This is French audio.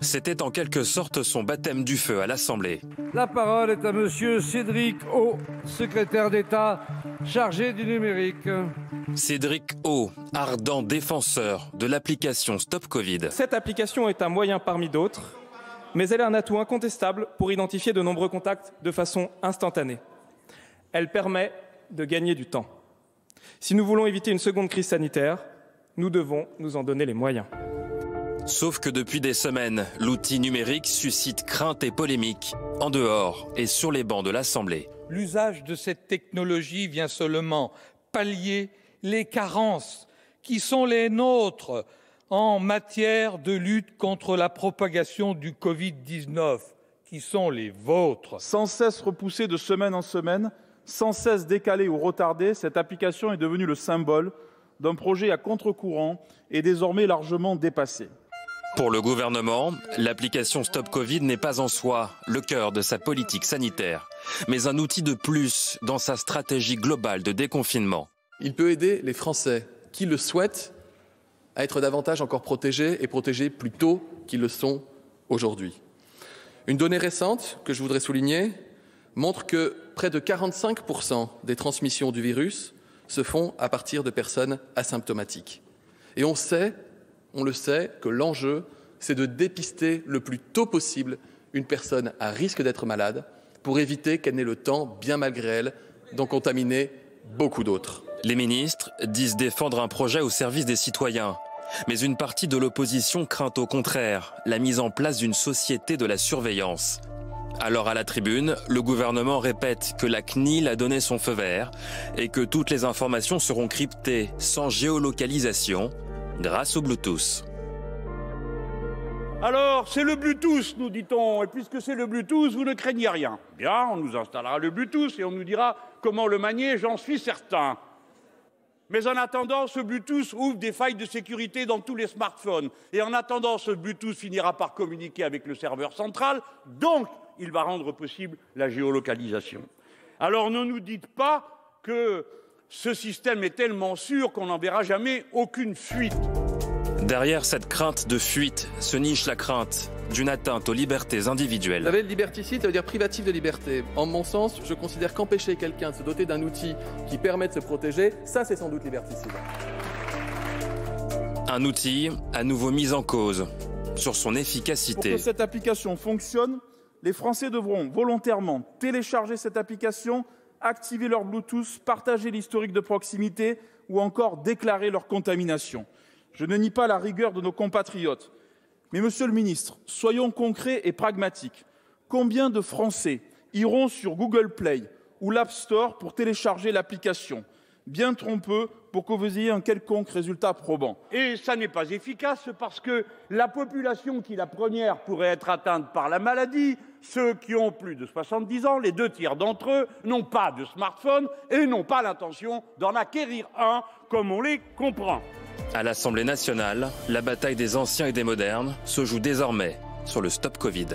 C'était en quelque sorte son baptême du feu à l'Assemblée. La parole est à monsieur Cédric O, secrétaire d'État chargé du numérique. Cédric O, ardent défenseur de l'application Stop Covid. Cette application est un moyen parmi d'autres, mais elle est un atout incontestable pour identifier de nombreux contacts de façon instantanée. Elle permet de gagner du temps. Si nous voulons éviter une seconde crise sanitaire, nous devons nous en donner les moyens. Sauf que depuis des semaines, l'outil numérique suscite crainte et polémique, en dehors et sur les bancs de l'Assemblée. L'usage de cette technologie vient seulement pallier les carences qui sont les nôtres en matière de lutte contre la propagation du Covid-19, qui sont les vôtres. Sans cesse repoussée de semaine en semaine, sans cesse décalée ou retardée, cette application est devenue le symbole d'un projet à contre-courant et désormais largement dépassé. Pour le gouvernement, l'application Stop Covid n'est pas en soi le cœur de sa politique sanitaire, mais un outil de plus dans sa stratégie globale de déconfinement. Il peut aider les Français qui le souhaitent à être davantage encore protégés et protégés plus tôt qu'ils le sont aujourd'hui. Une donnée récente que je voudrais souligner montre que près de 45% des transmissions du virus se font à partir de personnes asymptomatiques. Et on le sait, que l'enjeu, c'est de dépister le plus tôt possible une personne à risque d'être malade pour éviter qu'elle n'ait le temps, bien malgré elle, d'en contaminer beaucoup d'autres. Les ministres disent défendre un projet au service des citoyens. Mais une partie de l'opposition craint au contraire la mise en place d'une société de la surveillance. Alors à la tribune, le gouvernement répète que la CNIL a donné son feu vert et que toutes les informations seront cryptées sans géolocalisation grâce au Bluetooth. Alors, c'est le Bluetooth, nous dit-on, et puisque c'est le Bluetooth, vous ne craignez rien. Bien, on nous installera le Bluetooth et on nous dira comment le manier, j'en suis certain. Mais en attendant, ce Bluetooth ouvre des failles de sécurité dans tous les smartphones. Et en attendant, ce Bluetooth finira par communiquer avec le serveur central, donc il va rendre possible la géolocalisation. Alors ne nous dites pas que ce système est tellement sûr qu'on n'en verra jamais aucune fuite. Derrière cette crainte de fuite se niche la crainte d'une atteinte aux libertés individuelles. Vous savez, le liberticide, ça veut dire privatif de liberté. En mon sens, je considère qu'empêcher quelqu'un de se doter d'un outil qui permet de se protéger, ça c'est sans doute liberticide. Un outil à nouveau mis en cause sur son efficacité. Pour que cette application fonctionne, les Français devront volontairement télécharger cette application, activer leur Bluetooth, partager l'historique de proximité ou encore déclarer leur contamination. Je ne nie pas la rigueur de nos compatriotes. Mais, Monsieur le Ministre, soyons concrets et pragmatiques. Combien de Français iront sur Google Play ou l'App Store pour télécharger l'application? Bien trop peu pour que vous ayez un quelconque résultat probant. Et ça n'est pas efficace parce que la population qui, la première, pourrait être atteinte par la maladie, ceux qui ont plus de 70 ans, les 2 tiers d'entre eux, n'ont pas de smartphone et n'ont pas l'intention d'en acquérir un, comme on les comprend. À l'Assemblée nationale, la bataille des anciens et des modernes se joue désormais sur le Stop Covid.